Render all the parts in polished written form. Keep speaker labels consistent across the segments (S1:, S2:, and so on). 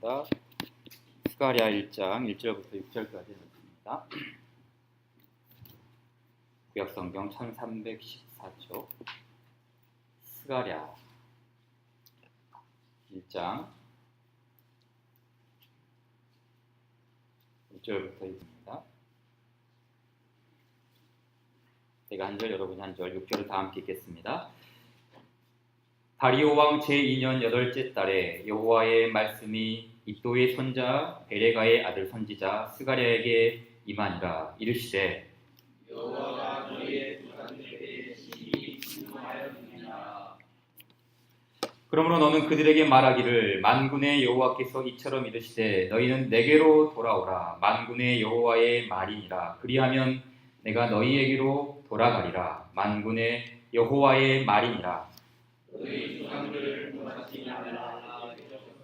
S1: 하겠습니다. 스가랴 1장 1절부터 6절까지 읽습니다. 구약성경 1314쪽 스가랴 1장 1절부터 읽습니다. 제가 한 절, 여러분이 한 절, 6절을 다 함께 읽겠습니다. 다리오 왕 제2년 8째 달에 여호와의 말씀이 id도의 손자 베레가의 아들 선지자 스가랴에게 임하니라. 이르시되
S2: 여호와가 너희의 조상들에게 심히 진노하였느니라.
S1: 그러므로 너는 그들에게 말하기를 만군의 여호와께서 이처럼 이르시되 너희는 내게로 돌아오라. 만군의 여호와의 말이니라. 그리하면 내가 너희에게로 돌아가리라. 만군의 여호와의 말이니라.
S2: 너희 조상들을 몰아치지 말라.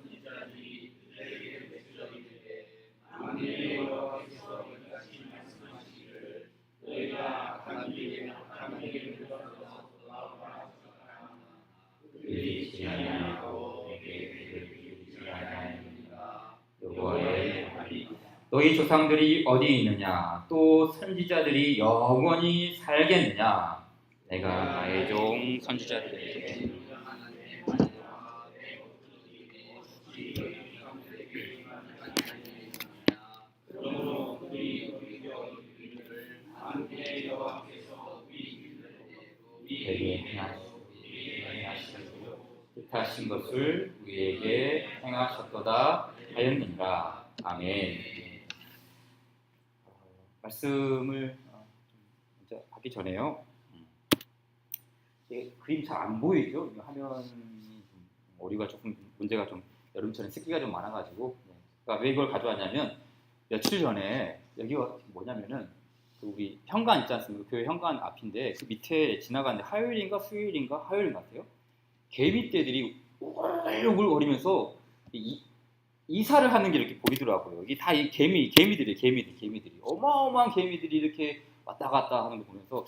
S2: 선지자들이 그들에게 맺으리되 만군의 여호와께서 이같이 말씀하시기를 너희가 악한 길에 들어서 돌아오라. 그들이 지하냐고 내게 그들이 지하냐니까 여호와의 말이
S1: 너희 조상들이 어디 있느냐? 또 선지자들이 영원히 살겠느냐? 내가 나의 종 선지자들에게
S2: 그러므로 그들이 너희에게 얻기를 만군의 여호와께서
S1: 우리에게 행하시고 뜻하신 것을 우리에게 행하셨도다 하였느니라. 아멘. 말씀을 먼저 하기 전에요. 그림 잘 안 보이죠? 화면이 오류가 조금 문제가 좀 여름철에 습기가 좀 많아가지고 그러니까 왜 이걸 가져왔냐면 며칠 전에 여기가 뭐냐면은 그 우리 현관 있지 않습니까? 교회 현관 앞인데 그 밑에 지나가는데 화요일인가 수요일인가 화요일 같아요. 개미떼들이 오글오글 거리면서 이사를 하는 게 이렇게 보이더라고요. 이게 다 이 개미들이 어마어마한 개미들이 이렇게 왔다 갔다 하는 거 보면서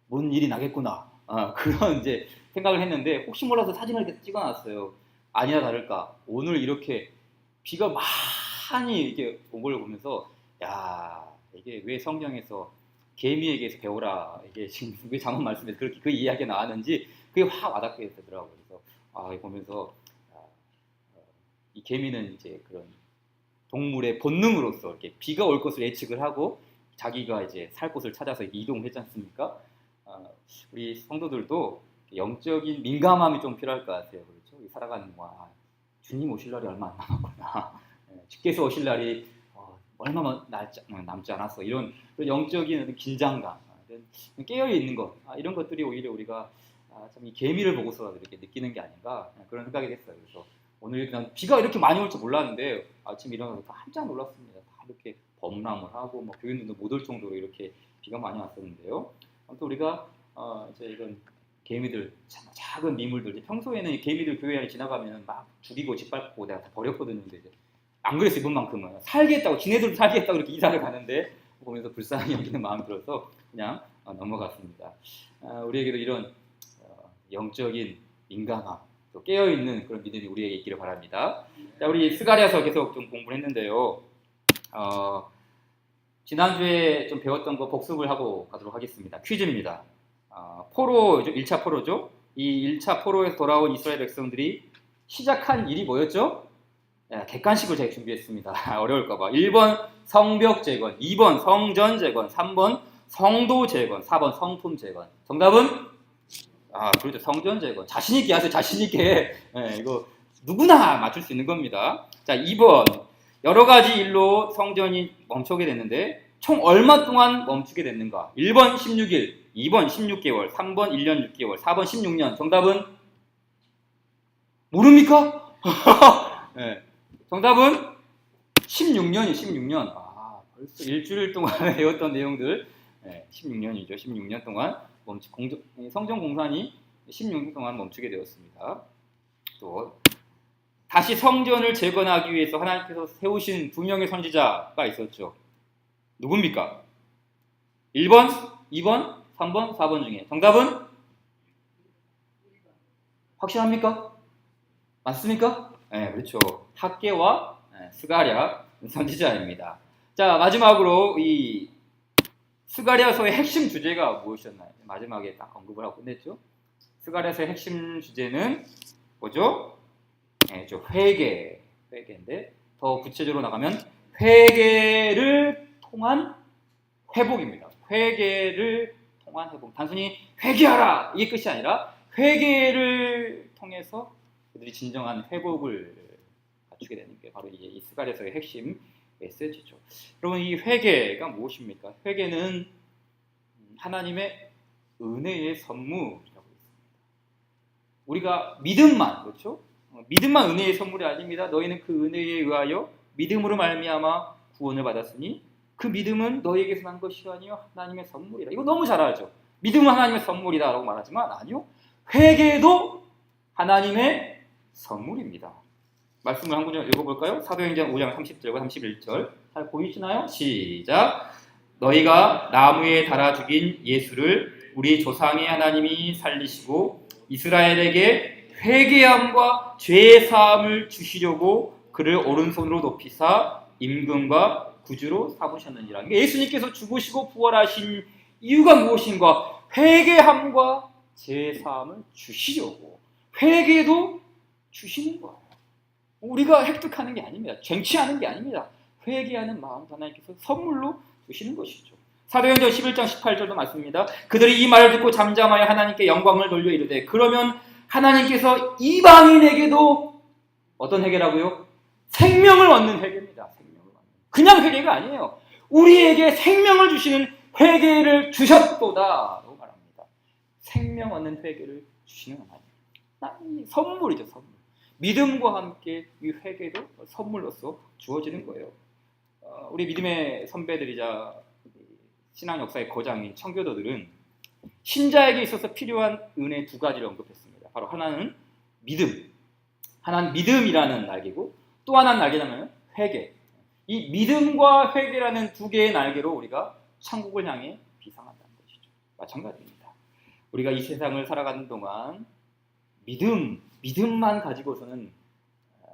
S1: 뭔 일이 나겠구나. 그런 이제 생각을 했는데 혹시 몰라서 사진을 이렇게 찍어놨어요. 아니나 다를까 오늘 이렇게 비가 많이 이렇게 온 걸 보면서 야 이게 왜 성경에서 개미에게서 배우라 이게 지금 왜 장원 말씀에서 그렇게 그 이야기가 나왔는지 그게 확 와닿게 되더라고요. 그래서 이거 보면서 이 개미는 이제 그런 동물의 본능으로서 이렇게 비가 올 것을 예측을 하고 자기가 이제 살 곳을 찾아서 이동했지 않습니까? 우리 성도들도 영적인 민감함이 좀 필요할 것 같아요. 그렇죠? 살아가는 동안 주님 오실 날이 얼마 안 남았구나. 주께서 오실 날이 얼마 남지 않았어. 이런 영적인 긴장감, 깨어 있는 것, 이런 것들이 오히려 우리가 참 이 개미를 보고서 이렇게 느끼는 게 아닌가 그런 생각이 됐어요. 그래서 오늘 그냥 비가 이렇게 많이 올 줄 몰랐는데 아침 일어나서 깜짝 놀랐습니다. 다 이렇게 범람을 하고 교인들도 못 올 정도로 이렇게 비가 많이 왔었는데요. 아무튼 우리가 이제 이런 개미들, 작은 미물들, 평소에는 이 개미들 교회 안에 지나가면 막 죽이고 짓밟고 내가 다 버렸거든요. 근데 이제 안 그랬어 이번만큼은 살겠다고 지네들도 살겠다고 이렇게 이사를 가는데 보면서 불쌍히 여기는 마음이 들어서 그냥 넘어갔습니다. 우리에게도 이런 영적인 민감함, 또 깨어 있는 그런 믿음이 우리에게 있기를 바랍니다. 자, 우리 스가랴서 계속 좀 공부를 했는데요. 지난주에 좀 배웠던 거 복습을 하고 가도록 하겠습니다. 퀴즈입니다. 포로죠, 1차 포로죠. 이 1차 포로에서 돌아온 이스라엘 백성들이 시작한 일이 뭐였죠? 객관식을 제가 준비했습니다. 어려울까봐. 1번 성벽 재건, 2번 성전 재건, 3번 성도 재건, 4번 성품 재건. 정답은? 그렇죠. 성전 재건. 자신있게 하세요. 자신있게. 이거 누구나 맞출 수 있는 겁니다. 자, 2번. 여러 가지 일로 성전이 멈추게 됐는데 총 얼마 동안 멈추게 됐는가? 1번 16일, 2번 16개월, 3번 1년 6개월, 4번 16년. 정답은? 모릅니까? 네. 정답은 16년이에요. 16년. 벌써 일주일 동안 배웠던 내용들 16년이죠. 16년 동안 성전 공사니 16년 동안 멈추게 되었습니다. 또 다시 성전을 재건하기 위해서 하나님께서 세우신 2명의 선지자가 있었죠. 누굽니까? 1번, 2번, 3번, 4번 중에 정답은? 확실합니까? 맞습니까? 네, 그렇죠. 학개와 스가랴 선지자입니다. 자, 마지막으로 이 스가랴서의 핵심 주제가 무엇이었나요? 마지막에 딱 언급을 하고 끝냈죠. 스가랴서의 핵심 주제는 뭐죠? 네, 회개인데 더 구체적으로 나가면 회개를 통한 회복입니다. 회개를 통한 회복. 단순히 회개하라 이게 끝이 아니라 회개를 통해서 그들이 진정한 회복을 갖추게 되는 게 바로 이 스가랴서의 핵심 메시지죠. 여러분, 이 회개가 무엇입니까? 회개는 하나님의 은혜의 선물이라고 있습니다. 우리가 믿음만, 그렇죠? 믿음만 은혜의 선물이 아닙니다. 너희는 그 은혜에 의하여 믿음으로 말미암아 구원을 받았으니 그 믿음은 너희에게서 난 것이 아니요 하나님의 선물이다. 이거 너무 잘 알죠. 믿음은 하나님의 선물이다라고 말하지만 아니요, 회개도 하나님의 선물입니다. 말씀을 한 구절 읽어볼까요? 사도행전 5장 30절과 31절 잘 보이시나요? 시작. 너희가 나무에 달아 죽인 예수를 우리 조상의 하나님이 살리시고 이스라엘에게 회개함과 죄 사함을 주시려고 그를 오른손으로 높이사 임금과 구주로 삼으셨느니라. 그러니까 예수님께서 죽으시고 부활하신 이유가 무엇인가? 회개함과 죄 사함을 주시려고. 회개도 주시는 거예요. 우리가 획득하는 게 아닙니다. 쟁취하는 게 아닙니다. 회개하는 마음을 하나님께서 선물로 주시는 것이죠. 사도행전 11장 18절도 맞습니다. 그들이 이 말을 듣고 잠잠하여 하나님께 영광을 돌려 이르되 그러면 하나님께서 이방인에게도 어떤 회개라고요? 생명을 얻는 회개입니다. 생명을 얻는. 그냥 회개가 아니에요. 우리에게 생명을 주시는 회개를 주셨도다 라고 말합니다. 생명 얻는 회개를 주시는 하나님. 선물이죠, 선물. 믿음과 함께 이 회개도 선물로서 주어지는 거예요. 우리 믿음의 선배들이자 신앙 역사의 거장인 청교도들은 신자에게 있어서 필요한 은혜 두 가지를 언급했습니다. 바로 하나는 믿음, 하나는 믿음이라는 날개고 또 하나는 날개냐면 회개. 이 믿음과 회개라는 두 개의 날개로 우리가 천국을 향해 비상한다는 것이죠. 마찬가지입니다. 우리가 이 세상을 살아가는 동안 믿음만 가지고서는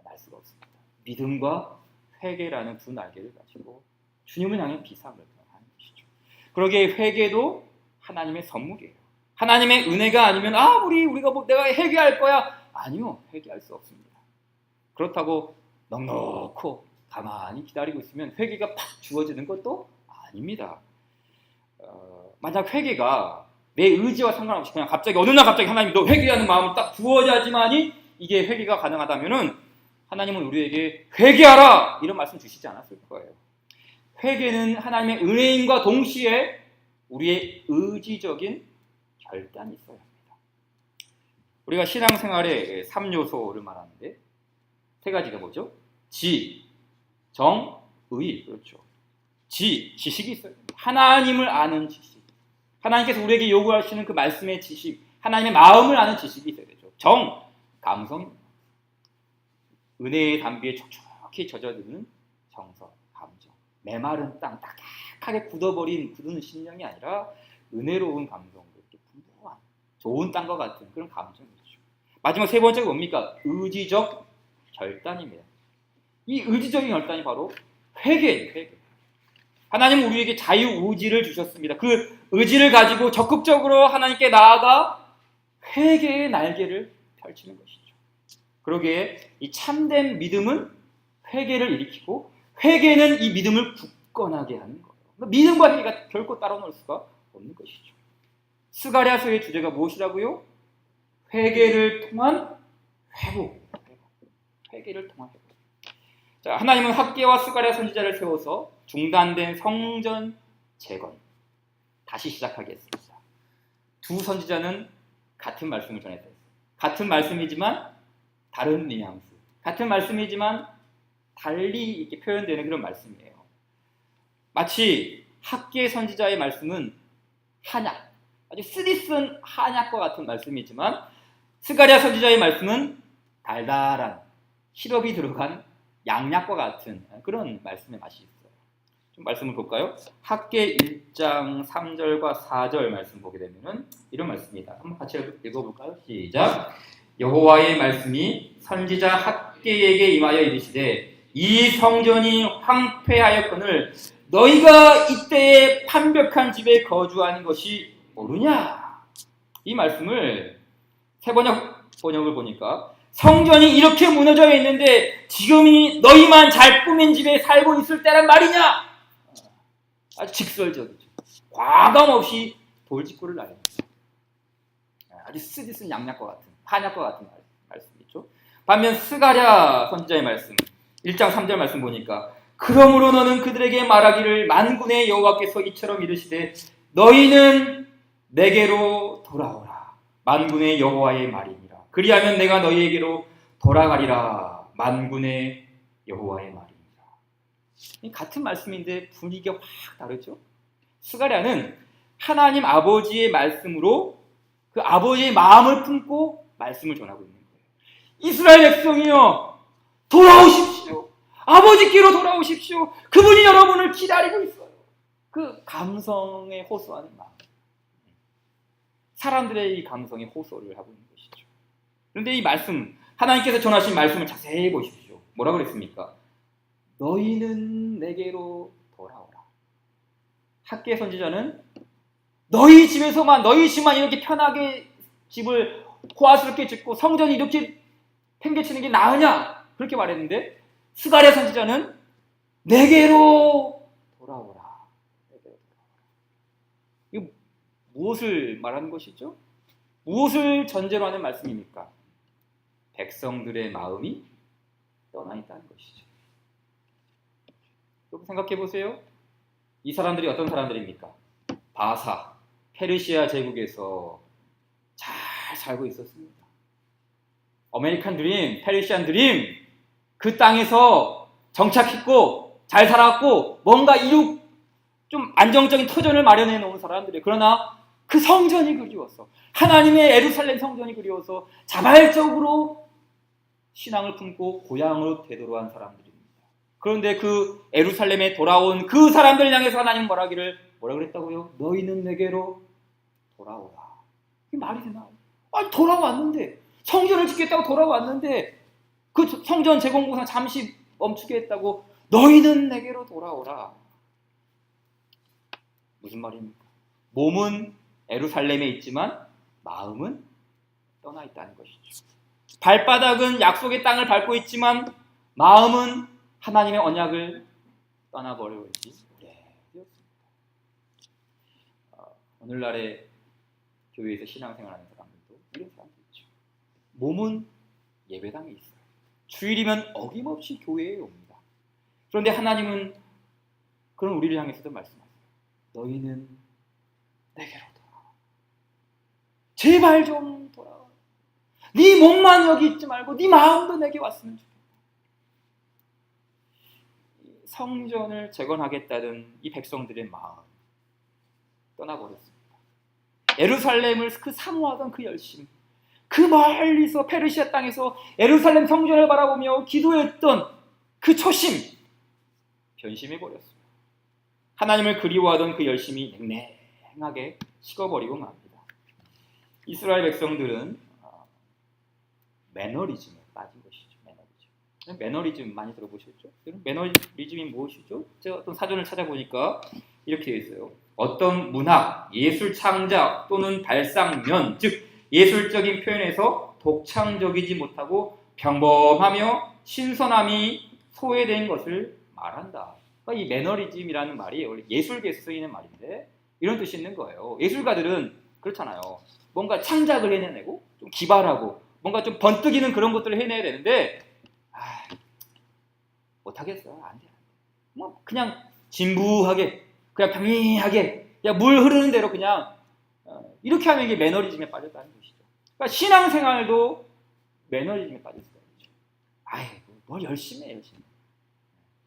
S1: 날 수가 없습니다. 믿음과 회개라는 두 날개를 가지고 주님을 향해 비상을 하는 것이죠. 그러기에 회개도 하나님의 선물이에요. 하나님의 은혜가 아니면 우리가 내가 회개할 거야. 아니요, 회개할 수 없습니다. 그렇다고 넉넉히 가만히 기다리고 있으면 회개가 팍 주어지는 것도 아닙니다. 만약 회개가 내 의지와 상관없이 그냥 갑자기 어느 날 갑자기 하나님이 너 회개하는 마음이 딱 부어져야지만이 이게 회개가 가능하다면은 하나님은 우리에게 회개하라 이런 말씀 주시지 않았을 거예요. 회개는 하나님의 은혜인과 동시에 우리의 의지적인 결단이 있어야 합니다. 우리가 신앙생활의 3요소를 말하는데 세 가지가 뭐죠? 지, 정, 의. 그렇죠. 지식이 있어야 됩니다. 하나님을 아는 지식. 하나님께서 우리에게 요구하시는 그 말씀의 지식, 하나님의 마음을 아는 지식이 있어야 되죠. 정, 감성입니다. 은혜의 담비에 촉촉히 젖어드는 정서, 감정. 메마른 땅, 딱딱하게 굳는 심령이 아니라 은혜로운 감성, 이렇게 풍부한 좋은 땅과 같은 그런 감정이죠. 마지막 세 번째가 뭡니까? 의지적 결단입니다. 이 의지적인 결단이 바로 회개예요. 회개. 하나님은 우리에게 자유의지를 주셨습니다. 그 의지를 가지고 적극적으로 하나님께 나아가 회개의 날개를 펼치는 것이죠. 그러기에 이 참된 믿음은 회개를 일으키고 회개는 이 믿음을 굳건하게 하는 거예요. 그러니까 믿음과 회개가 결코 따로 놀 수가 없는 것이죠. 스가랴서의 주제가 무엇이라고요? 회개를 통한 회복. 회개를 통한 회복. 자, 하나님은 학개와 스가랴 선지자를 세워서 중단된 성전 재건 다시 시작하게 했습니다. 두 선지자는 같은 말씀을 전했어요. 같은 말씀이지만 다른 뉘앙스, 같은 말씀이지만 달리 이렇게 표현되는 그런 말씀이에요. 마치 학개 선지자의 말씀은 한약, 아주 쓰디쓴 한약과 같은 말씀이지만 스가랴 선지자의 말씀은 달달한 시럽이 들어간 양약과 같은 그런 말씀의 맛이 있어요. 좀 말씀을 볼까요? 학개 1장 3절과 4절 말씀 보게 되면 이런 말씀입니다. 한번 같이 읽어볼까요? 시작. 여호와의 말씀이 선지자 학계에게 임하여 이르시되 이 성전이 황폐하였거늘 너희가 이때에 판벽한 집에 거주하는 것이 모르냐. 이 말씀을 번역을 보니까 성전이 이렇게 무너져 있는데 지금이 너희만 잘 꾸민 집에 살고 있을 때란 말이냐. 아주 직설적이죠. 과감 없이 돌직구를 날립니다. 아주 쓰디쓴 양약과 같은, 한약과 같은 말씀이죠. 반면 스가랴 선지자의 말씀 1장 3절 말씀 보니까 그러므로 너는 그들에게 말하기를 만군의 여호와께서 이처럼 이르시되 너희는 내게로 돌아오라. 만군의 여호와의 말이니라. 그리하면 내가 너희에게로 돌아가리라. 만군의 여호와의 말이니라. 같은 말씀인데 분위기가 확 다르죠. 스가랴는 하나님 아버지의 말씀으로 그 아버지의 마음을 품고 말씀을 전하고 있는 거예요. 이스라엘 백성이여 돌아오십시오. 아버지께로 돌아오십시오. 그분이 여러분을 기다리고 있어요. 그 감성에 호소하는 마음. 사람들의 이 감성에 호소를 하고 있는 것이죠. 그런데 이 말씀, 하나님께서 전하신 말씀을 자세히 보십시오. 뭐라고 그랬습니까? 너희는 내게로 돌아오라. 학계 선지자는 너희 집에서만, 너희 집만 이렇게 편하게 집을 호화스럽게 짓고 성전이 이렇게 팽개치는 게 나으냐? 그렇게 말했는데 스가랴 선지자는 내게로 돌아오라. 내게로 돌아오라. 이거 무엇을 말하는 것이죠? 무엇을 전제로 하는 말씀입니까? 백성들의 마음이 떠나 있다는 것이죠. 여러분 생각해 보세요. 이 사람들이 어떤 사람들입니까? 바사, 페르시아 제국에서 잘 살고 있었습니다. 아메리칸 드림, 페르시안 드림, 그 땅에서 정착했고 잘 살았고 뭔가 좀 안정적인 터전을 마련해 놓은 사람들이에요. 그러나 그 성전이 그리워서, 하나님의 예루살렘 성전이 그리워서 자발적으로 신앙을 품고 고향으로 되돌아온 사람들입니다. 그런데 그 예루살렘에 돌아온 그 사람들 향해서 하나님 뭐라 그랬다고요? 너희는 내게로 돌아오라. 이게 말이 되나? 아니 돌아왔는데, 성전을 짓겠다고 돌아왔는데 그 성전 재건공사 잠시 멈추게 했다고 너희는 내게로 돌아오라. 무슨 말입니까? 몸은 예루살렘에 있지만 마음은 떠나 있다는 것이죠. 발바닥은 약속의 땅을 밟고 있지만 마음은 하나님의 언약을 떠나버리지 오래되었습니다. 오늘날의 교회에서 신앙생활하는 사람들도 이런 사람들 있죠. 몸은 예배당에 있어요. 주일이면 어김없이 교회에 옵니다. 그런데 하나님은 그런 우리를 향해서도 말씀하세요. 너희는 내게로 돌아와. 제발 좀 돌아와. 네 몸만 여기 있지 말고 네 마음도 내게 왔으면 좋겠다. 성전을 재건하겠다는 이 백성들의 마음 떠나버렸습니다. 예루살렘을 사모하던 그 열심, 그 멀리서 페르시아 땅에서 예루살렘 성전을 바라보며 기도했던 그 초심 변심해버렸습니다. 하나님을 그리워하던 그 열심이 냉랭하게 식어버리고 맙니다. 이스라엘 백성들은 매너리즘에 빠진 것이죠. 매너리즘 많이 들어보셨죠? 매너리즘이 무엇이죠? 제가 어떤 사전을 찾아보니까 이렇게 되어 있어요. 어떤 문학, 예술 창작 또는 발상면, 즉 예술적인 표현에서 독창적이지 못하고 평범하며 신선함이 소외된 것을 말한다. 그러니까 이 매너리즘이라는 말이 원래 예술계에서 쓰이는 말인데 이런 뜻이 있는 거예요. 예술가들은 그렇잖아요. 뭔가 창작을 해내고 좀 기발하고 뭔가 좀 번뜩이는 그런 것들을 해내야 되는데 못하겠어. 안 돼. 뭐 그냥 진부하게 그냥 평이하게 그냥 물 흐르는 대로 그냥 이렇게 하면 이게 매너리즘에 빠졌다는 것이죠. 그러니까 신앙생활도 매너리즘에 빠졌어요. 뭘 열심히 해.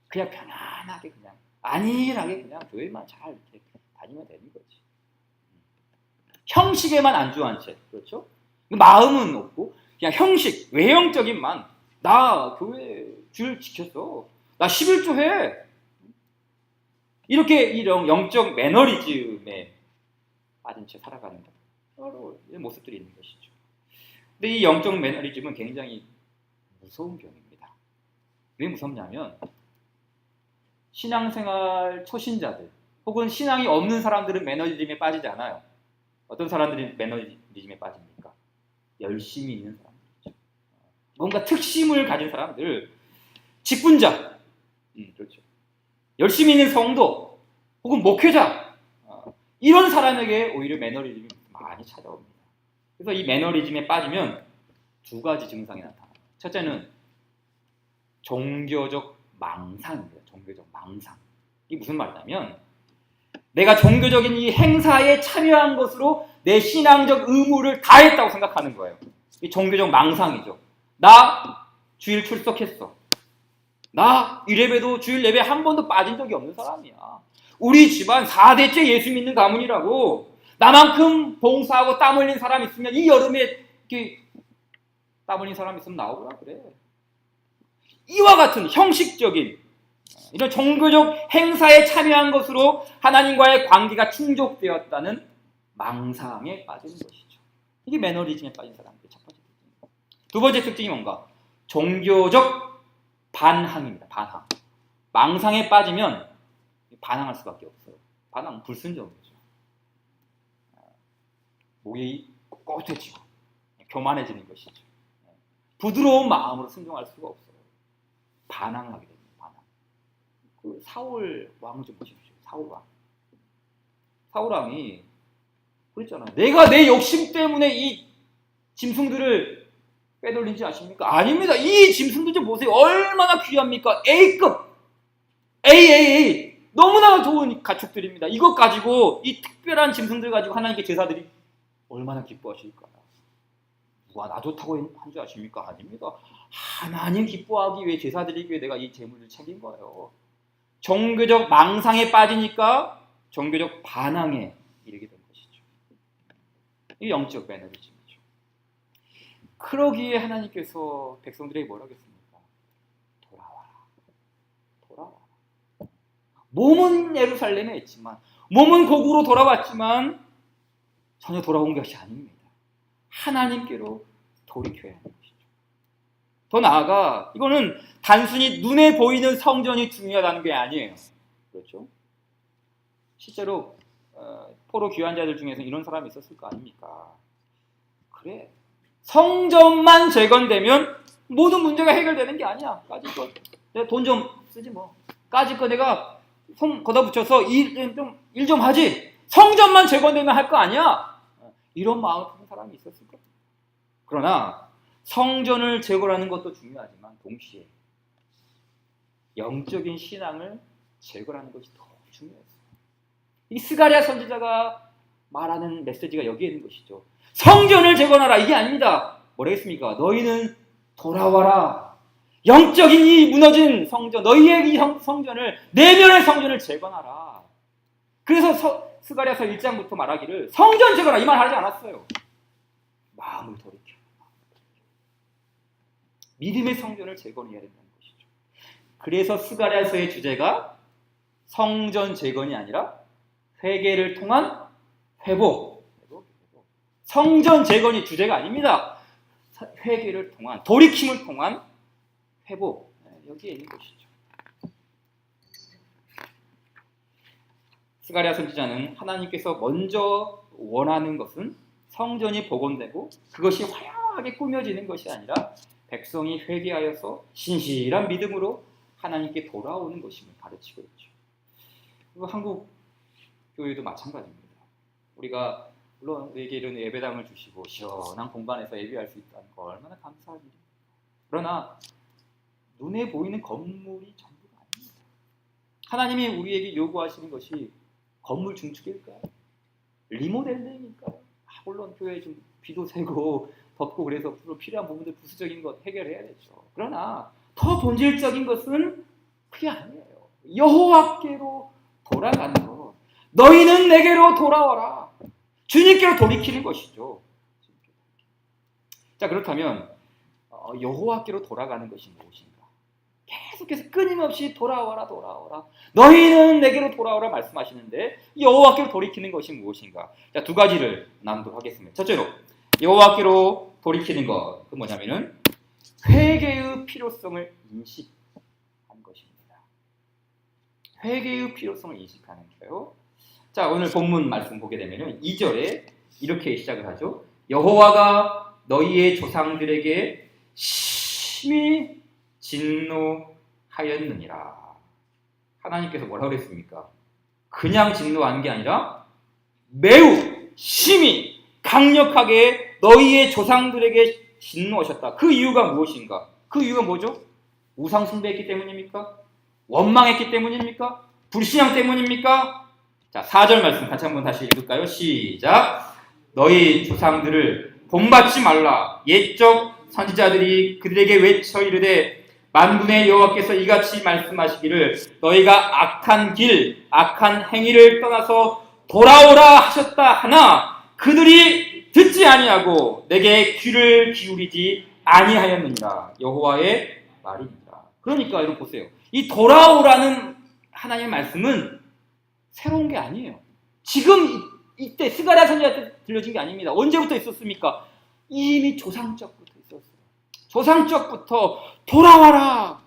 S1: 그냥 편안하게 그냥 안일하게 그냥 교회만 잘 이렇게 다니면 되는 거지. 형식에만 안주한 채, 그렇죠? 마음은 없고 그냥 형식, 외형적인만 나 교회 줄 지켰어. 나 11조 해. 이렇게 이런 영적 매너리즘에 빠진 채 살아가는 이런 모습들이 있는 것이죠. 근데 이 영적 매너리즘은 굉장히 무서운 병입니다. 왜 무섭냐면 신앙생활 초신자들 혹은 신앙이 없는 사람들은 매너리즘에 빠지지 않아요. 어떤 사람들이 매너리즘에 빠집니까? 열심히 있는 사람들이죠. 뭔가 특심을 가진 사람들, 직분자, 그렇죠. 열심히 있는 성도 혹은 목회자, 이런 사람에게 오히려 매너리즘이 많이 찾아옵니다. 그래서 이 매너리즘에 빠지면 두 가지 증상이 나타나요. 첫째는 종교적 망상입니다. 종교적 망상. 이게 무슨 말이냐면 내가 종교적인 이 행사에 참여한 것으로 내 신앙적 의무를 다했다고 생각하는 거예요. 이 종교적 망상이죠. 나 주일 출석했어. 나 이래봬도 주일 예배 한 번도 빠진 적이 없는 사람이야. 우리 집안 4대째 예수 믿는 가문이라고. 나만큼 봉사하고 땀 흘린 사람 있으면 이 여름에 이렇게 땀 흘린 사람 있으면 나오라 그래. 이와 같은 형식적인 이런 종교적 행사에 참여한 것으로 하나님과의 관계가 충족되었다는 망상에 빠지는 것이죠. 이게 매너리즘에 빠진 사람들의 첫 번째 특징입니다. 두 번째 특징이 뭔가? 종교적 반항입니다. 반항. 망상에 빠지면 반항할 수밖에 없어요. 반항은 불순종이죠. 목이 꼿꼿해지고 교만해지는 것이죠. 부드러운 마음으로 순종할 수가 없어요. 반항을 하게 됩니다. 반항. 그 사울 왕을 좀 보십시오. 사울 왕. 사울 왕이 그랬잖아요. 내가 내 욕심 때문에 이 짐승들을 빼돌린지 아십니까? 아닙니다. 이 짐승들 좀 보세요. 얼마나 귀합니까? A급. A. 너무나 좋은 가축들입니다. 이것 가지고 이 특별한 짐승들 가지고 하나님께 제사들이 얼마나 기뻐하실까요? 누가 나 좋다고 한 줄 아십니까? 아닙니다. 하나님 기뻐하기 위해 제사 드리기 위해 내가 이 재물을 챙긴 거예요. 종교적 망상에 빠지니까 종교적 반항에 이르게 된 것이죠. 이 영적 매너리즘이죠. 그러기에 하나님께서 백성들에게 뭐라고 했습니까? 돌아와라. 몸은 예루살렘에 있지만, 몸은 고국으로 돌아왔지만 전혀 돌아온 것이 아닙니다. 하나님께로 돌이켜야 하는 것이죠. 더 나아가 이거는 단순히 눈에 보이는 성전이 중요하다는 게 아니에요. 그렇죠? 실제로 포로 귀환 자들 중에서 이런 사람이 있었을 거 아닙니까? 그래, 성전만 재건되면 모든 문제가 해결되는 게 아니야. 까짓거 내가 돈 좀 쓰지 뭐. 까짓거 내가 손 걷어붙여서 일 좀 하지. 성전만 재건되면 할 거 아니야. 이런 마음을 가진 사람이 있었을 거예요. 그러나 성전을 재건하는 것도 중요하지만 동시에 영적인 신앙을 재건하는 것이 더 중요했어요. 이 스가랴 선지자가 말하는 메시지가 여기에 있는 것이죠. 성전을 재건하라 이게 아닙니다. 뭐라겠습니까? 너희는 돌아와라. 영적인 이 무너진 성전, 너희의 이 성전을, 내면의 성전을 재건하라. 그래서 스가랴서 1장부터 말하기를 성전 재건하라 이 말 하지 않았어요. 마음을 돌이켜. 믿음의 성전을 재건해야 된다는 것이죠. 그래서 스가랴서의 주제가 성전 재건이 아니라 회개를 통한 회복. 성전 재건이 주제가 아닙니다. 회개를 통한, 돌이킴을 통한 회복. 여기에 있는 것이죠. 스가랴 선지자는 하나님께서 먼저 원하는 것은 성전이 복원되고 그것이 화려하게 꾸며지는 것이 아니라 백성이 회개하여서 신실한 믿음으로 하나님께 돌아오는 것임을 가르치고 있죠. 그리고 한국 교회도 마찬가지입니다. 우리가 물론 우리에게 이런 예배당을 주시고 시원한 공간에서 예배할 수 있다는 거 얼마나 감사한 일입니다. 그러나 눈에 보이는 건물이 전부가 아닙니다. 하나님이 우리에게 요구하시는 것이 건물 증축일까요? 리모델링일까요? 물론 교회에 좀 비도 새고 덥고 그래서 필요한 부분들 부수적인 것 해결해야 되죠. 그러나 더 본질적인 것은 그게 아니에요. 여호와께로 돌아가는 것. 너희는 내게로 돌아와라. 주님께로 돌이키는 것이죠. 자, 그렇다면 여호와께로 돌아가는 것이 무엇인가? 계속해서 끊임없이 돌아와라. 너희는 내게로 돌아오라 말씀하시는데 여호와께로 돌이키는 것이 무엇인가? 자, 두 가지를 나누도록 하겠습니다. 첫째로 여호와께로 돌이키는 것, 그 뭐냐면은 회개의 필요성을 인식. 회개의 필요성을 인식하는 거예요. 자, 오늘 본문 말씀 보게 되면요. 2절에 이렇게 시작을 하죠. 여호와가 너희의 조상들에게 심히 진노하였느니라. 하나님께서 뭐라고 그랬습니까? 그냥 진노한 게 아니라 매우 심히 강력하게 너희의 조상들에게 진노하셨다. 그 이유가 무엇인가? 그 이유가 뭐죠? 우상 숭배했기 때문입니까? 원망했기 때문입니까? 불신앙 때문입니까? 자, 4절 말씀 같이 한번 다시 읽을까요? 시작. 너희 조상들을 본받지 말라. 옛적 선지자들이 그들에게 외쳐 이르되 만군의 여호와께서 이같이 말씀하시기를 너희가 악한 길, 악한 행위를 떠나서 돌아오라 하셨다 하나 그들이 듣지 아니하고 내게 귀를 기울이지 아니하였느니라. 여호와의 말이니라. 그러니까 여러분 보세요. 이 돌아오라는 하나님의 말씀은 새로운 게 아니에요. 지금 이때 스가랴 선지자한테 들려진 게 아닙니다. 언제부터 있었습니까? 이미 조상적부터 있었어요. 조상적부터 돌아와라.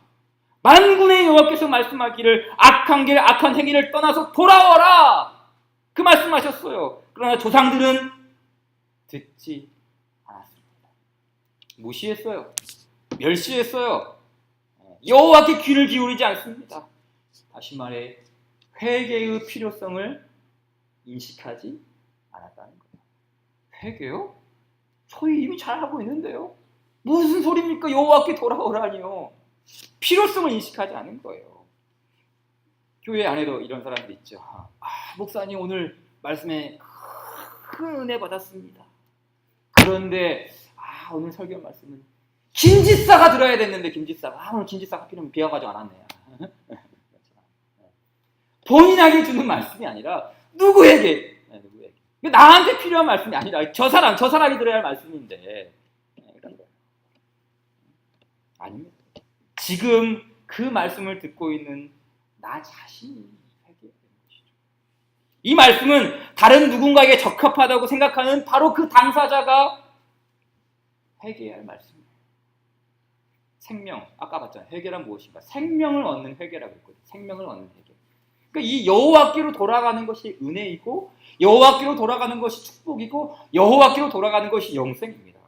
S1: 만군의 여호와께서 말씀하기를 악한 길, 악한 행위를 떠나서 돌아와라. 그 말씀하셨어요. 그러나 조상들은 듣지 않았습니다. 무시했어요. 멸시했어요. 여호와께 귀를 기울이지 않습니다. 다시 말해 회개의 필요성을 인식하지 않았다는 거예요. 회개요? 저희 이미 잘하고 있는데요. 무슨 소리입니까? 여호와께 돌아오라니요. 필요성을 인식하지 않은 거예요. 교회 안에도 이런 사람들 있죠. 목사님 오늘 말씀에 큰 은혜 받았습니다. 그런데 오늘 설교 말씀은 김지사가 들어야 됐는데 김지사가 오늘 김지사가 필요하면 비와 가지고 안 왔네요. 본인에게 주는 말씀이 아니라 누구에게 나한테 필요한 말씀이 아니라 저 사람이 들어야 할 말씀인데 이런 거예요. 아닙니다. 지금 그 말씀을 듣고 있는 나 자신이 회개해야 되는 것이죠. 이 말씀은 다른 누군가에게 적합하다고 생각하는 바로 그 당사자가 회개해야 할 말씀이에요. 생명, 아까 봤잖아요. 회개란 무엇인가? 생명을 얻는 회개라고 했거든요. 생명을 얻는 회개. 그러니까 이 여호와께로 돌아가는 것이 은혜이고 여호와께로 돌아가는 것이 축복이고 여호와께로 돌아가는 것이 영생입니다.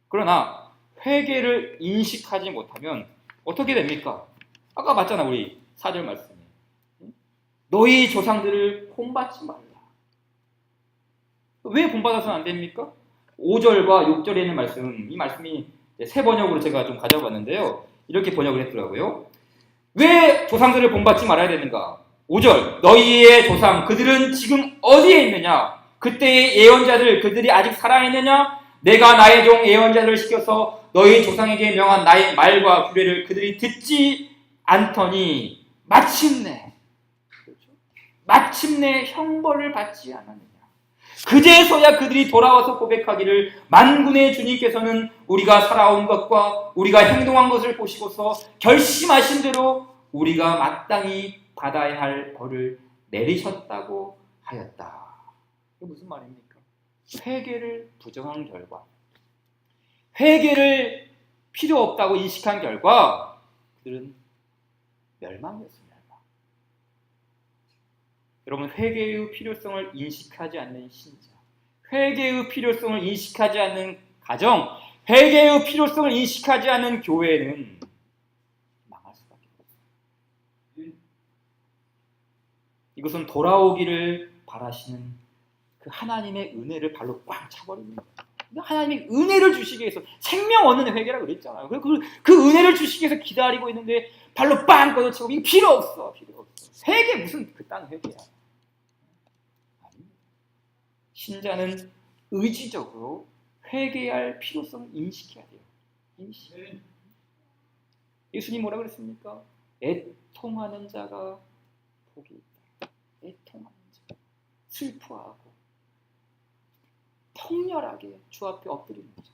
S1: 그러나 회개를 인식하지 못하면 어떻게 됩니까? 아까 봤잖아 우리 4절 말씀에 너희 조상들을 본받지 말라. 왜 본받아서는 안 됩니까? 5절과 6절에 있는 말씀, 이 말씀이 새 번역으로 제가 좀 가져봤는데요. 이렇게 번역을 했더라고요. 왜 조상들을 본받지 말아야 되는가? 5절 너희의 조상 그들은 지금 어디에 있느냐? 그때의 예언자들 그들이 아직 살아있느냐? 내가 나의 종 예언자들을 시켜서 너희 조상에게 명한 나의 말과 규례를 그들이 듣지 않더니 마침내 형벌을 받지 않았느냐? 그제서야 그들이 돌아와서 고백하기를 만군의 주님께서는 우리가 살아온 것과 우리가 행동한 것을 보시고서 결심하신 대로 우리가 마땅히 받아야 할 벌을 내리셨다고 하였다. 이게 무슨 말입니까? 회개를 부정한 결과, 회개를 필요 없다고 인식한 결과 그들은 멸망이었습니다. 여러분, 회개의 필요성을 인식하지 않는 신자, 회개의 필요성을 인식하지 않는 가정, 회개의 필요성을 인식하지 않는 교회는 망할 수밖에 없어요. 이것은 돌아오기를 바라시는 그 하나님의 은혜를 발로 꽉 차버리는 거예요. 하나님이 은혜를 주시기 위해서 생명 얻는 회개라고 그랬잖아요. 그 은혜를 주시기 위해서 기다리고 있는데 발로 빵 걷어치고 이거 필요 없어. 회개 무슨 그딴 회개야. 신자는 의지적으로 회개할 필요성을 인식해야 돼요. 예수님 뭐라 그랬습니까? 애통하는 자가 복이 있다. 애통하는 자, 슬퍼하고 통렬하게 주 앞에 엎드리는 자.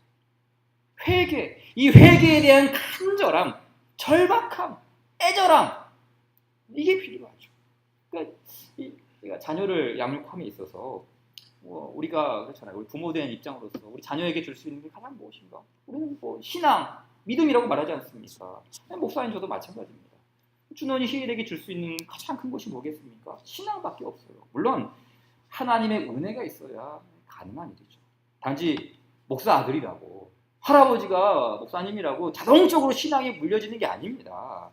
S1: 회개, 이 회개에 대한 간절함, 절박함, 애절함, 이게 필요하죠. 그러니까 자녀를 양육함에 있어서 우리가 그렇잖아요. 우리 부모된 입장으로서 우리 자녀에게 줄 수 있는 게 가장 무엇인가? 우리는 신앙, 믿음이라고 말하지 않습니까? 목사님 저도 마찬가지입니다. 준원이 희일에게 줄 수 있는 가장 큰 것이 뭐겠습니까? 신앙밖에 없어요. 물론 하나님의 은혜가 있어야 가능한 일이죠. 단지 목사 아들이라고 할아버지가 목사님이라고 자동적으로 신앙에 물려지는 게 아닙니다.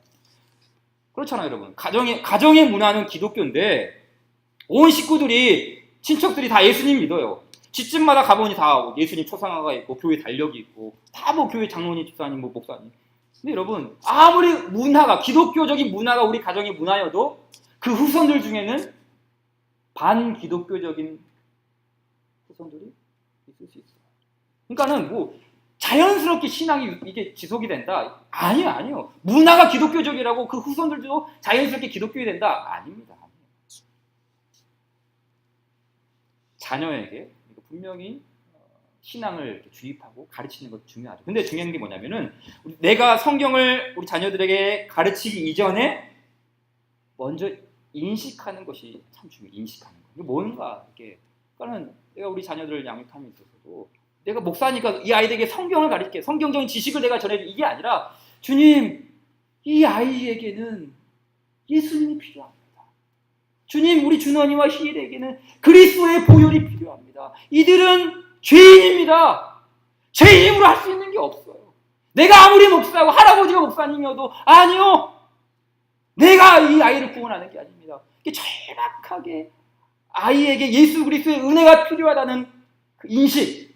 S1: 그렇잖아요, 여러분. 가정의 문화는 기독교인데 온 식구들이 친척들이 다 예수님 믿어요. 집집마다 가보니 다 예수님 초상화가 있고 교회 달력이 있고 다 뭐 교회 장로님, 집사님, 뭐 목사님. 근데 여러분 아무리 문화가 기독교적인 문화가 우리 가정의 문화여도 그 후손들 중에는 반기독교적인 후손들이 있을 수 있어요. 그러니까는 뭐 자연스럽게 신앙이 이게 지속이 된다? 아니요. 문화가 기독교적이라고 그 후손들도 자연스럽게 기독교이 된다? 아닙니다. 자녀에게 분명히 신앙을 이렇게 주입하고 가르치는 것도 중요하죠. 근데 중요한 게 뭐냐면은 내가 성경을 우리 자녀들에게 가르치기 이전에 먼저 인식하는 것이 참 중요해요. 인식하는 거. 이게 뭔가 이렇게. 그러니까는 내가 우리 자녀들을 양육함에 있어서도 내가 목사니까 이 아이들에게 성경을 가르칠게. 성경적인 지식을 내가 전해줄 이게 아니라 주님, 이 아이에게는 예수님이 필요합니다. 주님, 우리 준원이와 희일에게는 그리스도의 보혈이 필요합니다. 이들은 죄인입니다. 죄인으로 할 수 있는 게 없어요. 내가 아무리 목사고 할아버지가 목사님이어도 아니요. 내가 이 아이를 구원하는 게 아닙니다. 이게 절박하게 아이에게 예수 그리스도의 은혜가 필요하다는 그 인식,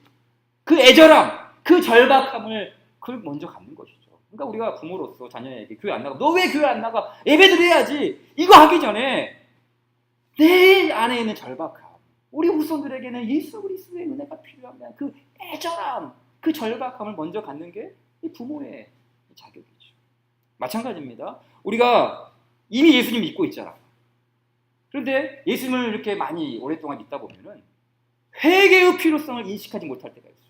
S1: 그 애절함, 그 절박함을 그걸 먼저 갖는 것이죠. 그러니까 우리가 부모로서 자녀에게 교회 안 나가. 너 왜 교회 안 나가? 예배 드려야지. 이거 하기 전에 내 안에 있는 절박함, 우리 후손들에게는 예수 그리스도의 은혜가 필요합니다. 그 애절함, 그 절박함을 먼저 갖는 게 이 부모의 자격이죠. 마찬가지입니다. 우리가 이미 예수님 믿고 있잖아. 그런데 예수님을 이렇게 많이 오랫동안 믿다 보면은 회개의 필요성을 인식하지 못할 때가 있어요.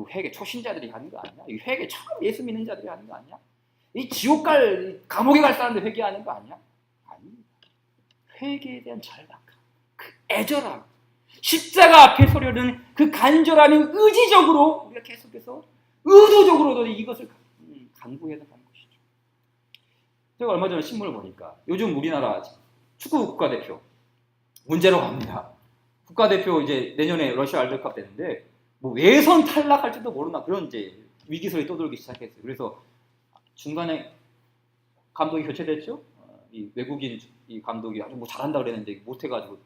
S1: 회개 초신자들이 하는 거 아니야? 이 회개 처음 예수 믿는 자들이 하는 거 아니야? 이 지옥 감옥에 갈 사람들 회개하는 거 아니야? 아닙니다. 회개에 대한 절박함, 그 애절함, 십자가 앞에 서려는 그 간절함이 의지적으로 우리가 계속해서 의도적으로도 이것을 강구해서 가는 것이죠. 제가 얼마 전에 신문을 보니까 요즘 우리나라 축구 국가대표 문제로 갑니다. 국가대표 이제 내년에 러시아 월드컵 되는데 뭐 예선 탈락할지도 모르나 그런 이제 위기설이 떠돌기 시작했어요. 그래서 중간에 감독이 교체됐죠. 이 외국인 이 감독이 아주 뭐 잘한다 그랬는데 못해가지고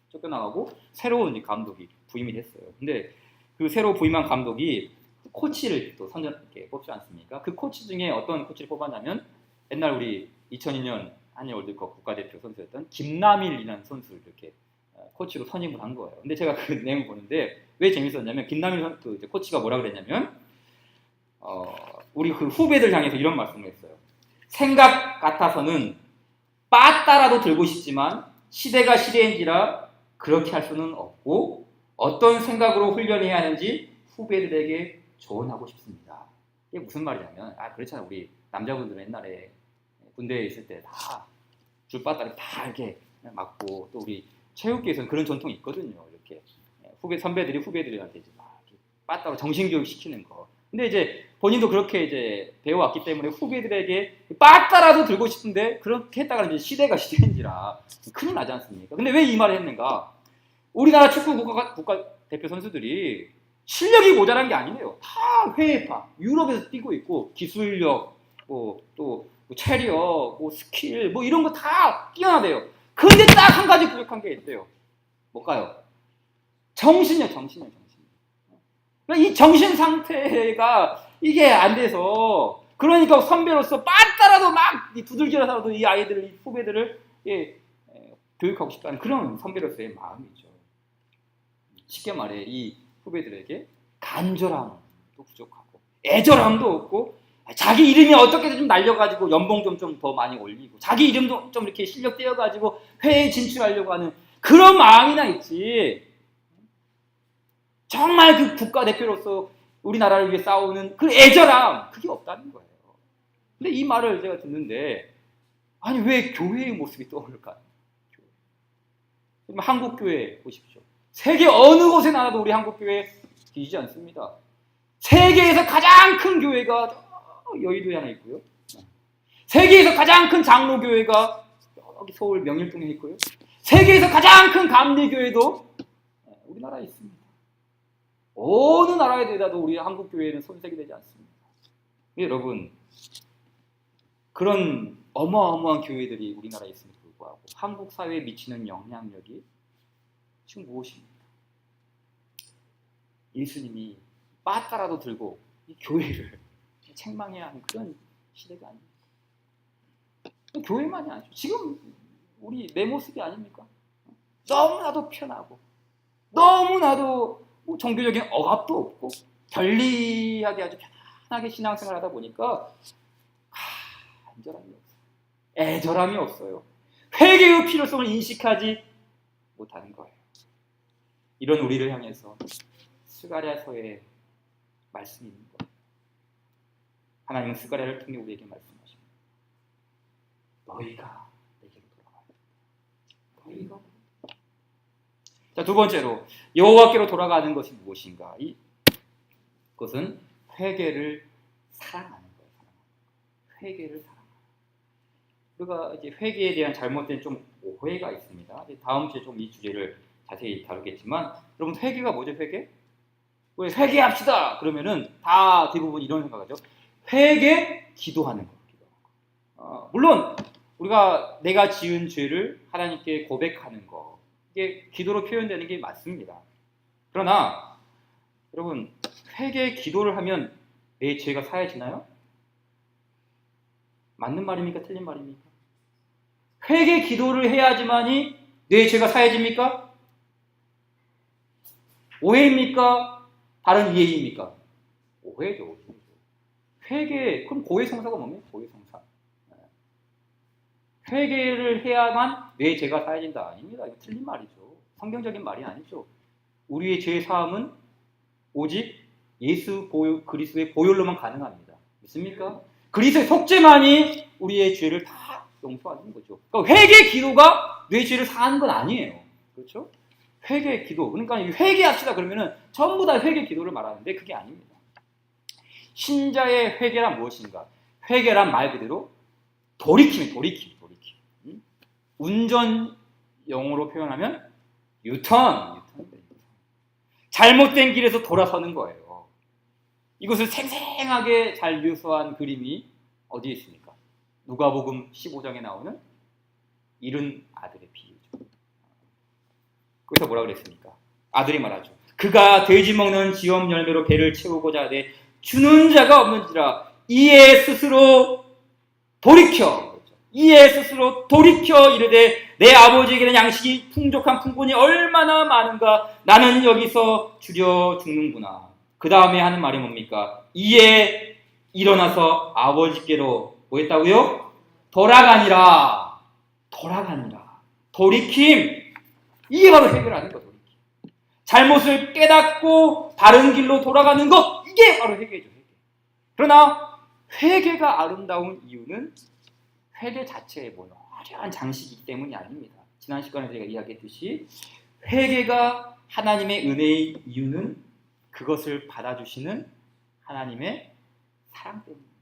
S1: 쫓겨나가고 새로운 감독이 부임이 됐어요. 근데 그 새로 부임한 감독이 코치를 또 선정하게 뽑지 않습니까? 그 코치 중에 어떤 코치를 뽑았냐면 옛날 우리 2002년 한일 월드컵 국가대표 선수였던 김남일이라는 선수를 이렇게 코치로 선임을 한 거예요. 근데 제가 그 내용을 보는데 왜 재밌었냐면 김남일 그 코치가 뭐라 그랬냐면 우리 그 후배들 향해서 이런 말씀을 했어요. 생각 같아서는 빠따라도 들고 싶지만 시대가 시대인지라 그렇게 할 수는 없고 어떤 생각으로 훈련해야 하는지 후배들에게 조언하고 싶습니다. 이게 무슨 말이냐면 그렇잖아요. 우리 남자분들은 옛날에 군대에 있을 때 다 줄바따를 다 이렇게 맞고 또 우리 체육계에서는 그런 전통이 있거든요. 이렇게 선배들이 후배들한테 이제 막 빠따로 정신교육 시키는 거. 근데 이제 본인도 그렇게 이제 배워왔기 때문에 후배들에게 빠따라도 들고 싶은데 그렇게 했다가 이제 시대가 시대인지라 큰일 나지 않습니까? 근데 왜 이 말을 했는가? 우리나라 축구 국가대표 선수들이 실력이 모자란 게 아니에요. 다 해외파, 유럽에서 뛰고 있고 기술력, 또 체력, 스킬, 이런 거 다 뛰어나대요. 근데 딱 한 가지 부족한 게 있대요. 뭘까요? 정신이요. 그러니까 이 정신 상태가 이게 안 돼서 그러니까 선배로서 빠따라도 막 두들겨서라도 이 아이들을, 이 후배들을 교육하고 싶다는 그런 선배로서의 마음이죠. 쉽게 말해 이 후배들에게 간절함도 부족하고 애절함도 없고 자기 이름이 어떻게든 좀 날려가지고 연봉 좀 더 많이 올리고 자기 이름도 좀 이렇게 실력 떼어가지고 회에 진출하려고 하는 그런 마음이나 있지 정말 그 국가대표로서 우리나라를 위해 싸우는 그 애절함 그게 없다는 거예요. 근데 이 말을 제가 듣는데 아니 왜 교회의 모습이 떠오를까요? 한국교회 보십시오. 세계 어느 곳에 나가도 우리 한국교회 뒤지지 않습니다. 세계에서 가장 큰 교회가 여의도에 하나 있고요. 세계에서 가장 큰 장로교회가 여기 서울 명일동에 있고요. 세계에서 가장 큰 감리교회도 우리나라에 있습니다. 어느 나라에 대해도 우리 한국 교회는 손색이 되지 않습니다. 여러분, 그런 어마어마한 교회들이 우리나라에 있음에도 불구하고 한국 사회에 미치는 영향력이 지금 무엇입니까? 예수님이 빠따라도 들고 이 교회를 책망해야 하는 그런 시대가 아닙니까? 교회만이 아니죠. 지금 우리 내 모습이 아닙니까? 너무나도 편하고 너무나도 뭐 종교적인 억압도 없고 편리하게 아주 편하게 신앙생활 하다 보니까 간절함이 없어요. 애절함이 없어요. 회개의 필요성을 인식하지 못하는 거예요. 이런 우리를 향해서 스가랴서의 말씀이 있는 거예요. 하나님은 스가랴를 통해 우리에게 말씀하십니다. 너희가 내게로 돌아가야 돼. 너희가. 자, 두 번째로 여호와께로 돌아가는 것이 무엇인가? 그것은 회개를 사랑하는 거예요. 회개를 사랑하는 거예요. 우리가 이제 회개에 대한 잘못된 좀 오해가 있습니다. 다음 주에 좀 이 주제를 자세히 다루겠지만, 여러분 회개가 뭐죠? 회개? 왜 회개합시다. 그러면은 다 대부분 이런 생각하죠. 회개 기도하는 거. 물론 우리가 내가 지은 죄를 하나님께 고백하는 거, 이게 기도로 표현되는 게 맞습니다. 그러나 여러분, 회개 기도를 하면 내 죄가 사해지나요? 맞는 말입니까? 틀린 말입니까? 회개 기도를 해야지만이 내 죄가 사해집니까? 오해입니까? 다른 이해입니까? 오해죠. 회개, 그럼 고해성사가 뭡니까? 고해성사. 회개를 해야만 내 죄가 사해진다. 아닙니다. 이거 틀린 말이죠. 성경적인 말이 아니죠. 우리의 죄 사함은 오직 예수 그리스도의 보혈로만 가능합니다. 믿습니까? 그리스도의 속죄만이 우리의 죄를 다 용서하는 거죠. 그러니까 회개 기도가 내 죄를 사하는 건 아니에요. 그렇죠? 회개 기도. 그러니까 회개합시다 그러면은 전부 다 회개 기도를 말하는데 그게 아닙니다. 신자의 회개란 무엇인가? 회개란 말 그대로 돌이킴. 운전 영어로 표현하면 유턴. 잘못된 길에서 돌아서는 거예요. 이것을 생생하게 잘 묘사한 그림이 어디에 있습니까? 누가복음 15장에 나오는 잃은 아들의 비유죠. 거기서 뭐라 그랬습니까? 아들이 말하죠. 그가 돼지 먹는 지엄 열매로 배를 채우고자 하되 주는 자가 없는지라 이에 스스로 돌이켜 이르되 내 아버지에게는 양식이 풍족한 풍분이 얼마나 많은가 나는 여기서 주려 죽는구나. 그 다음에 하는 말이 뭡니까? 이에 일어나서 아버지께로 뭐 했다고요? 돌아가니라. 돌이킴. 이게 바로 해결하는 거. 돌이킴. 잘못을 깨닫고 바른 길로 돌아가는 것, 이게 바로 회개죠. 회개. 그러나 회개가 아름다운 이유는 회개 자체의 뭐 화려한 장식이기 때문이 아닙니다. 지난 시간에 제가 이야기했듯이 회개가 하나님의 은혜의 이유는 그것을 받아주시는 하나님의 사랑 때문입니다.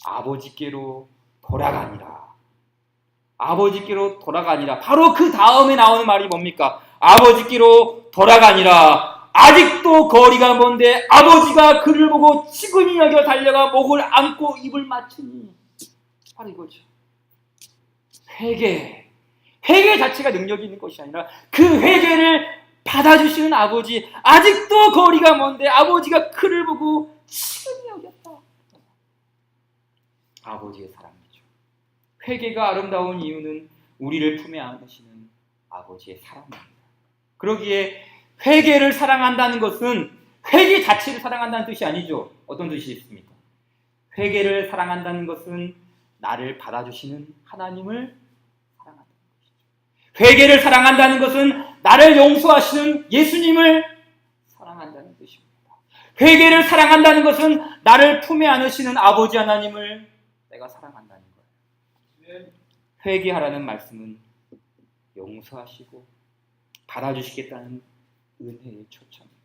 S1: 아버지께로 돌아가니라. 바로 그 다음에 나오는 말이 뭡니까? 아버지께로 돌아가니라. 아직도 거리가 먼데 아버지가 그를 보고 지금이 여겨 달려가 목을 안고 입을 맞추니. 바로 이거죠. 회개 자체가 능력이 있는 것이 아니라 그 회개를 받아주시는 아버지. 아직도 거리가 먼데 아버지가 그를 보고 지금이 여겼다. 아버지의 사랑이죠. 회개가 아름다운 이유는 우리를 품에 안으시는 아버지의 사랑입니다. 그러기에 회개를 사랑한다는 것은 회개 자체를 사랑한다는 뜻이 아니죠. 어떤 뜻이 있습니까? 회개를 사랑한다는 것은 나를 받아주시는 하나님을 사랑한다는 것이죠. 회개를 사랑한다는 것은 나를 용서하시는 예수님을 사랑한다는 뜻입니다. 회개를 사랑한다는 것은 나를 품에 안으시는 아버지 하나님을 내가 사랑한다는 거예요. 회개하라는 말씀은 용서하시고 받아주시겠다는 은혜의 초청입니다.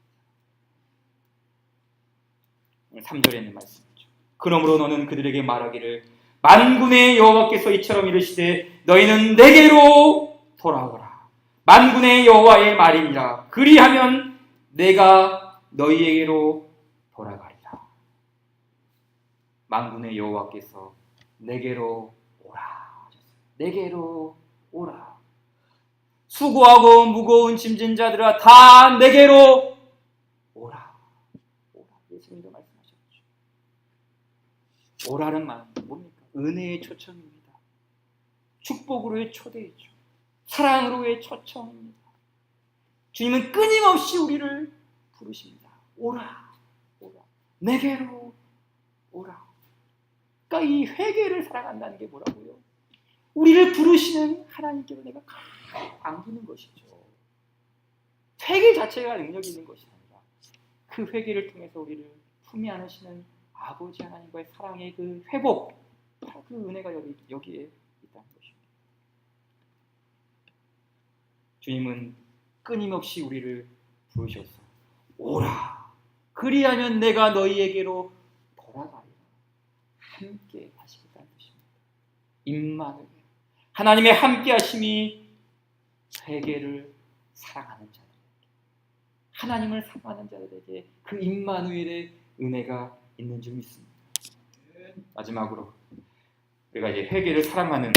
S1: 오늘 3절에 있는 말씀이죠. 그러므로 너는 그들에게 말하기를 만군의 여호와께서 이처럼 이르시되 너희는 내게로 돌아오라. 만군의 여호와의 말이니라. 그리하면 내가 너희에게로 돌아가리라. 만군의 여호와께서 내게로 오라. 내게로 오라. 수고하고 무거운 짐진 자들아 다 내게로 오라. 오라. 예수님도 말씀하셨죠. 오라는 말은 뭡니까? 은혜의 초청입니다. 축복으로의 초대이죠. 사랑으로의 초청입니다. 주님은 끊임없이 우리를 부르십니다. 오라. 오라. 내게로 오라. 그러니까 이 회개를 살아간다는 게 뭐라고요? 우리를 부르시는 하나님께로 내가 안기는 것이죠. 회개 자체가 능력이 있는 것이 아니라 그 회개를 통해서 우리를 품에 안으시는 아버지 하나님과의 사랑의 그 회복, 바로 그 은혜가 여기에 있다는 것입니다. 주님은 끊임없이 우리를 부르셔서 오라. 그리하면 내가 너희에게로 돌아가리라. 함께 하시겠다는 것입니다. 임마누엘, 하나님의 함께 하심이 회개를 사랑하는 자들에게, 하나님을 사랑하는 자들에게 그 임마누엘의 은혜가 있는 줄 믿습니다. 마지막으로 우리가 이제 회개를 사랑하는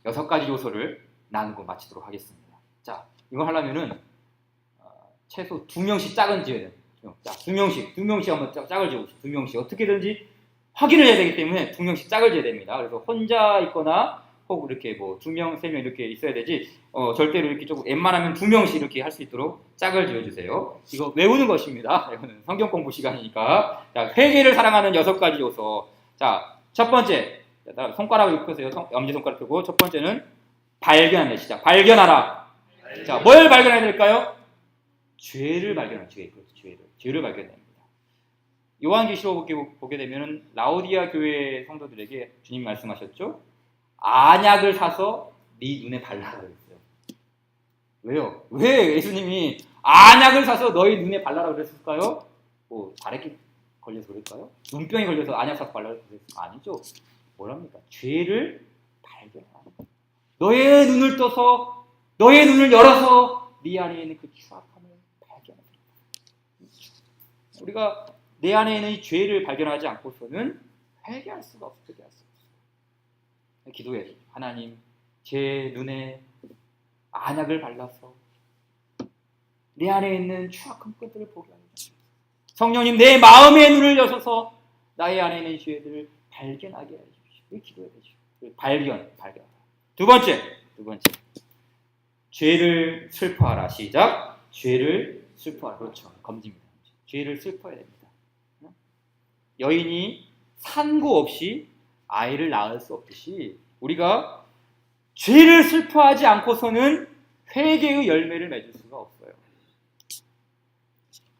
S1: 6가지 요소를 나누고 마치도록 하겠습니다. 자, 이거 하려면은 최소 2명씩 짝은 지어야 돼요. 자, 2명씩 한번 짝을 지어보시죠. 2명씩 어떻게든지 확인을 해야 되기 때문에 2명씩 짝을 지어야 됩니다. 그래서 혼자 있거나 혹 이렇게 뭐 2명, 3명 이렇게 있어야 되지, 절대로 이렇게 조금 웬만하면 2명씩 이렇게 할 수 있도록 짝을 지어주세요. 이거 외우는 것입니다. 이거는 성경 공부 시간이니까. 자, 회개를 사랑하는 6가지 요소. 자, 첫 번째, 손가락을 펴세요. 엄지손가락 펴고, 첫 번째는 발견하는 시작. 발견하라. 자, 뭘 발견해야 될까요? 죄를 발견하는, 죄를 발견해야 됩니다. 요한계시록 보게 되면 라오디아 교회 성도들에게 주님 말씀하셨죠? 안약을 사서 네 눈에 발라라 그랬어요. 왜요? 왜 예수님이 안약을 사서 너희 눈에 발라라 그랬을까요? 뭐 바래기 걸려서 그럴까요? 눈병이 걸려서 안약 사서 발라라 그랬을까요? 아니죠. 뭐랍니까? 죄를 발견하라. 너의 눈을 떠서, 너의 눈을 열어서 네 안에 있는 그 추악함을 발견하라. 우리가 내 안에 있는 이 죄를 발견하지 않고서는 회개할 수가 없어요. 기도해야죠. 하나님, 제 눈에 안약을 발라서 내 안에 있는 추악한 것들을 보게 하여 주십시오. 성령님, 내 마음의 눈을 여셔서 나의 안에 있는 죄들을 발견하게 하여 주십시오. 이 기도해야 되죠. 발견. 두 번째. 죄를 슬퍼하라. 시작. 죄를 슬퍼하라. 그렇죠. 검지입니다. 죄를 슬퍼해야 됩니다. 여인이 산고 없이 아이를 낳을 수 없듯이 우리가 죄를 슬퍼하지 않고서는 회개의 열매를 맺을 수가 없어요.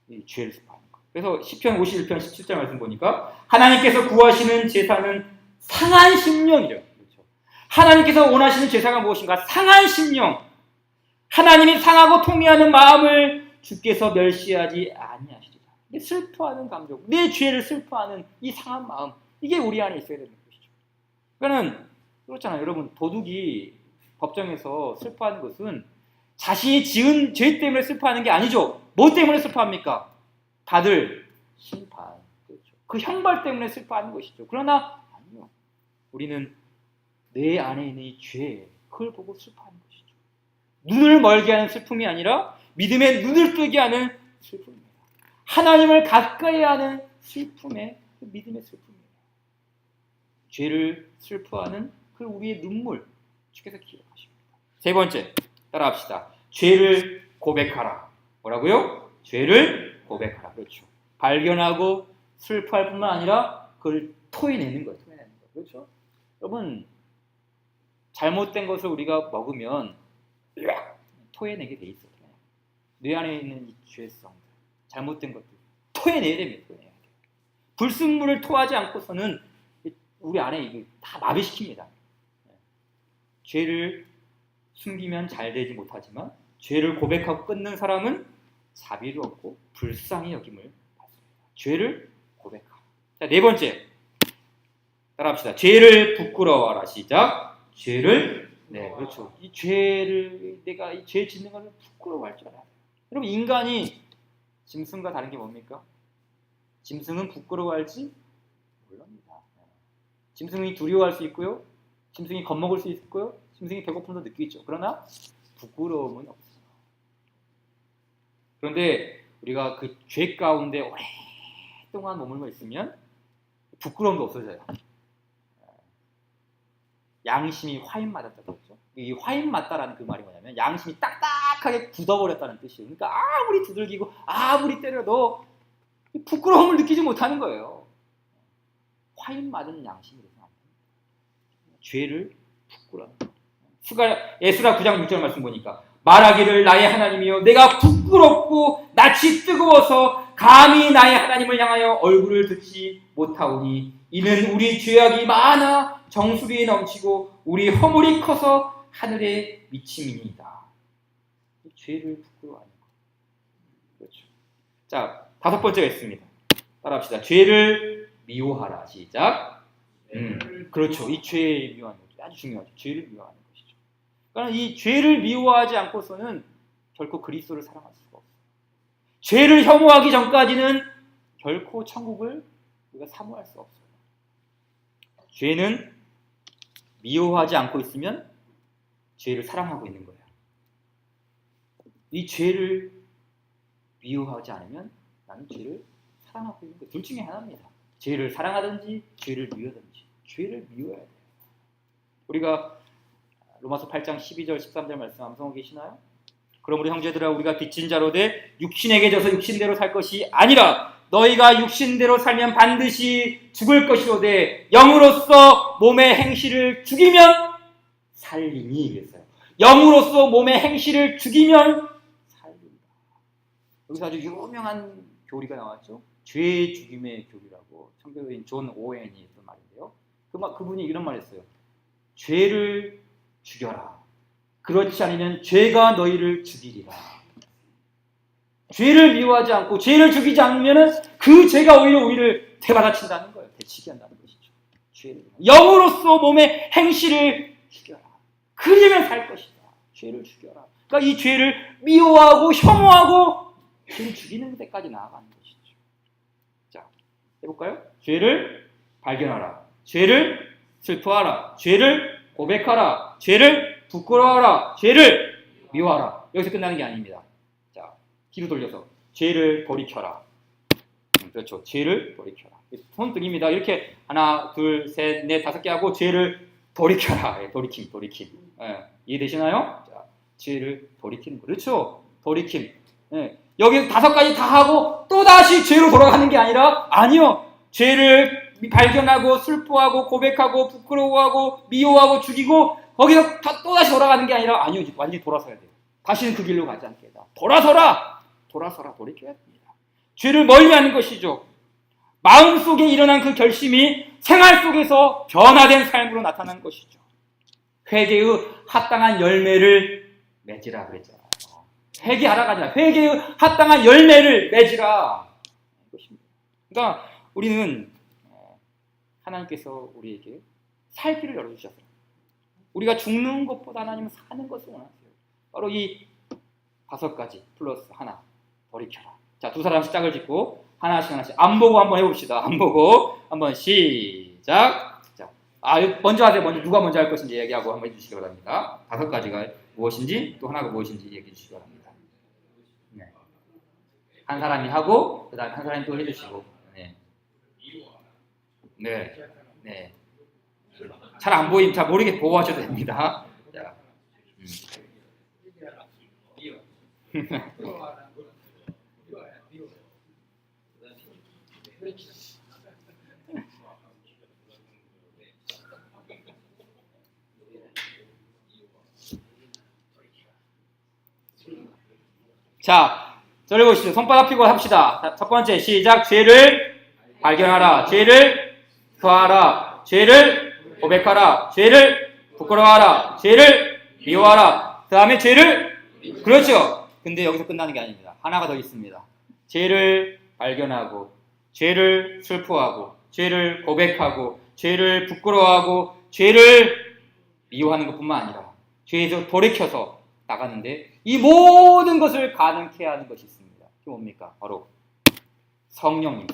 S1: 이 죄를 슬퍼하는 것. 그래서 시편 51편 17절 말씀 보니까 하나님께서 구하시는 제사는 상한 심령이죠. 그렇죠. 하나님께서 원하시는 제사가 무엇인가? 상한 심령. 하나님이 상하고 통미하는 마음을 주께서 멸시하지 아니하시리라. 슬퍼하는 감정, 내 죄를 슬퍼하는 이 상한 마음, 이게 우리 안에 있어야 되는 것이죠. 그러니까는 그렇잖아요. 여러분, 도둑이 법정에서 슬퍼하는 것은 자신이 지은 죄 때문에 슬퍼하는 게 아니죠. 뭐 때문에 슬퍼합니까? 받을 심판, 그렇죠. 그 형벌 때문에 슬퍼하는 것이죠. 그러나 아니요. 우리는 내 안에 있는 이 죄, 그걸 보고 슬퍼하는 것이죠. 눈을 멀게 하는 슬픔이 아니라 믿음의 눈을 뜨게 하는 슬픔입니다. 하나님을 가까이 하는 슬픔의 그 믿음의 슬픔이에요. 죄를 슬퍼하는 그 우리의 눈물, 주께서 기억하십니다. 세 번째, 따라합시다. 죄를 고백하라. 뭐라고요? 죄를 고백하라. 그렇죠. 발견하고 슬퍼할 뿐만 아니라 그걸 토해내는 거예요. 그렇죠? 여러분, 잘못된 것을 우리가 먹으면 토해내게 돼 있어요. 뇌 안에 있는 이 죄성, 잘못된 것들 토해내야 됩니다. 토해내야 돼요. 불순물을 토하지 않고서는 우리 안에 이게 다 마비시킵니다. 죄를 숨기면 잘 되지 못하지만 죄를 고백하고 끊는 사람은 자비를 얻고 불쌍히 여김을 받습니다. 죄를 고백하라. 자, 네 번째, 따라합시다. 죄를 부끄러워하라. 시작. 죄를, 네, 그렇죠. 이 죄를, 내가 이 죄 짓는 것을 부끄러워할 줄 알아요. 여러분, 인간이 짐승과 다른 게 뭡니까? 짐승은 부끄러워할지 모릅니다. 짐승이 두려워할 수 있고요. 짐승이 겁먹을 수 있고요. 짐승이 배고픔도 느끼죠. 그러나 부끄러움은 없어요. 그런데 우리가 그 죄 가운데 오랫동안 머물러 있으면 부끄러움도 없어져요. 양심이 화인 맞았다고 그랬죠. 이 화인 맞다라는 그 말이 뭐냐면 양심이 딱딱하게 굳어버렸다는 뜻이에요. 그러니까 아무리 두들기고 아무리 때려도 부끄러움을 느끼지 못하는 거예요. 화인 맞은 양심이 돼서 안 됩니다. 죄를 부끄러워하는 거예요. 에스라 9장 6절 말씀 보니까 말하기를 나의 하나님이여 내가 부끄럽고 낯이 뜨거워서 감히 나의 하나님을 향하여 얼굴을 듣지 못하오니 이는 우리 죄악이 많아 정수리에 넘치고 우리 허물이 커서 하늘에 미침이니이다. 죄를 부끄러워하는 것. 그렇죠. 자, 5번째가 있습니다. 따라합시다. 죄를 미워하라. 시작. 그렇죠. 이 죄에 미워하는 거죠. 아주 중요하죠. 죄를 미워하는 것이죠. 그러니까 이 죄를 미워하지 않고서는 결코 그리스도를 사랑할 수가 없어요. 죄를 혐오하기 전까지는 결코 천국을 우리가 사모할 수 없어요. 죄는 미워하지 않고 있으면 죄를 사랑하고 있는 거예요. 이 죄를 미워하지 않으면 나는 죄를 사랑하고 있는 거예요. 둘 중에 하나입니다. 죄를 사랑하든지 죄를 미워하든지. 죄를 미워해야 돼요. 우리가 로마서 8장 12절 13절 말씀 암송하고 계시나요? 그러므로 형제들아 우리가 빚진 자로 돼 육신에게 져서 육신대로 살 것이 아니라 너희가 육신대로 살면 반드시 죽을 것이로되 영으로서 몸의 행실을 죽이면 살리니 그랬어요. 영으로서 몸의 행실을 죽이면 살린다. 여기서 아주 유명한 교리가 나왔죠. 죄 죽임의 교리라고 청교도인 존 오웬이 했던 말인데요. 그분이 이런 말했어요. 죄를 죽여라. 그렇지 않으면 죄가 너희를 죽이리라. 죄를 미워하지 않고 죄를 죽이지 않으면 그 죄가 오히려 우리를 되받아친다는 거예요. 되치게 한다는 것이죠. 죄를. 영으로서 몸의 행실을 죽여라. 그러면 살 것이다. 죄를 죽여라. 그러니까 이 죄를 미워하고 혐오하고 죄를 죽이는 데까지 나아가는 것이죠. 자, 해볼까요? 죄를 발견하라. 죄를 슬퍼하라. 죄를 고백하라. 죄를 부끄러워하라. 죄를 미워하라. 여기서 끝나는 게 아닙니다. 자, 뒤로 돌려서 죄를 돌이켜라. 그렇죠. 죄를 돌이켜라. 손 들입니다. 이렇게 하나, 둘, 셋, 넷, 5개 하고 죄를 돌이켜라. 예, 돌이킴. 예, 이해되시나요? 자, 죄를 돌이키는 거. 그렇죠. 돌이킴. 예, 여기 5가지 다 하고 또 다시 죄로 돌아가는 게 아니라 아니요. 죄를 발견하고 슬퍼하고 고백하고 부끄러워하고 미워하고 죽이고 거기서 또다시 돌아가는 게 아니라 아니요. 완전히 돌아서야 돼요. 다시는 그 길로 가지 않게 해다. 돌아서라. 돌이켜야 됩니다. 죄를 멀리하는 것이죠. 마음속에 일어난 그 결심이 생활 속에서 변화된 삶으로 나타나는 것이죠. 회개의 합당한 열매를 맺으라 그랬잖아요. 회개하라가 아니라 회개의 합당한 열매를 맺으라. 그러니까 우리는 하나님께서 우리에게 살 길을 열어주셨어요. 우리가 죽는 것보다 하나님은 사는 것을 원하세요. 바로 이 5가지 플러스 하나 돌이켜라. 자, 2사람씩 짝을 짓고 하나씩 안 보고 한번 해봅시다. 안 보고 한번 시작. 자, 먼저 하세요. 누가 먼저 할 것인지 얘기하고 한번 해주시기 바랍니다. 5가지가 무엇인지 또 하나가 무엇인지 얘기해 주시기 바랍니다. 네. 한 사람이 하고 그 다음에 한 사람이 또 해주시고. 네. 잘 안 보임, 잘 모르게 보고 하셔도 됩니다. 자. 자, 저를 보시죠. 손바닥 펴고 합시다. 자, 첫 번째 시작. 죄를 발견하라. 죄를 토하라. 죄를 고백하라. 죄를 부끄러워하라. 죄를 미워하라. 그 다음에 죄를 그렇죠. 근데 여기서 끝나는 게 아닙니다. 하나가 더 있습니다. 죄를 발견하고 죄를 슬퍼하고 죄를 고백하고 죄를 부끄러워하고 죄를 미워하는 것뿐만 아니라 죄에서 돌이켜서 나가는데 이 모든 것을 가능케 하는 것이 있습니다. 그게 뭡니까? 바로 성령님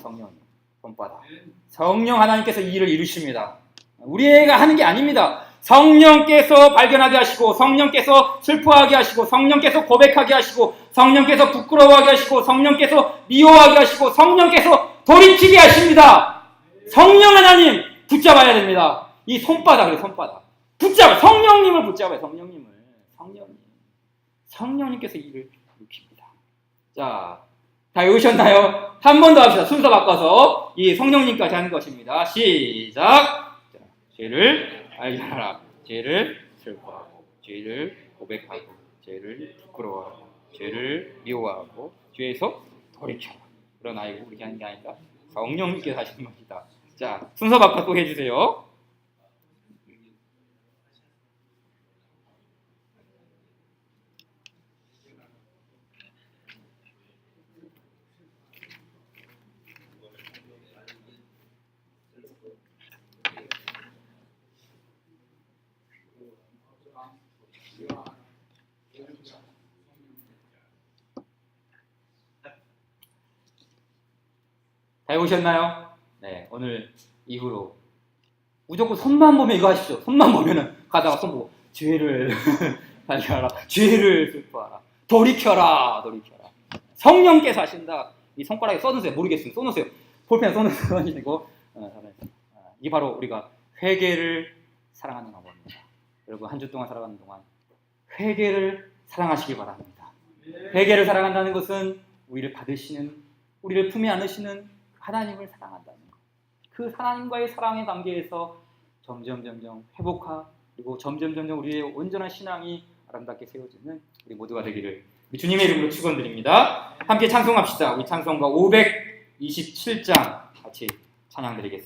S1: 손바닥. 성령 하나님께서 이 일을 이루십니다. 우리가 하는 게 아닙니다. 성령께서 발견하게 하시고 성령께서 슬퍼하게 하시고 성령께서 고백하게 하시고 성령께서 부끄러워하게 하시고 성령께서 미워하게 하시고 성령께서 돌이키게 하십니다. 성령 하나님 붙잡아야 됩니다. 이 손바닥을 성령님을 붙잡아요. 성령님께서 이를 일으킵니다. 자, 다 외우셨나요? 한 번 더 합시다. 순서 바꿔서 이 성령님까지 하는 것입니다. 시작. 자, 죄를 알려라. 죄를 슬퍼하고 죄를 고백하고 죄를 부끄러워하고 죄를 미워하고 죄에서 돌이켜라. 그런 아이고 우리가 하는 게 아니라 성령님께서 하시는 것이다. 자, 순서 바꿔 또 해주세요. 다 해보셨나요? 네, 오늘 이후로 무조건 손만 보면 이거 하십시오. 손만 보면은 가다가 손 보고 죄를 발견하라, 죄를 슬퍼하라, 돌이켜라. 성령께서 하신다. 이 손가락에 써놓으세요. 모르겠으면 써놓으세요. 볼펜 써놓으시고 이게 바로 우리가 회개를 사랑하는 방법입니다. 여러분 한 주 동안 살아가는 동안 회개를 사랑하시기 바랍니다. 회개를 사랑한다는 것은 우리를 받으시는, 우리를 품에 안으시는 하나님을 사랑한다는 것. 그 하나님과의 사랑의 관계에서 점점 회복하고 점점 우리의 온전한 신앙이 아름답게 세워지는 우리 모두가 되기를 주님의 이름으로 축원드립니다. 함께 찬송합시다. 우리 찬송가 527장 같이 찬양드리겠습니다.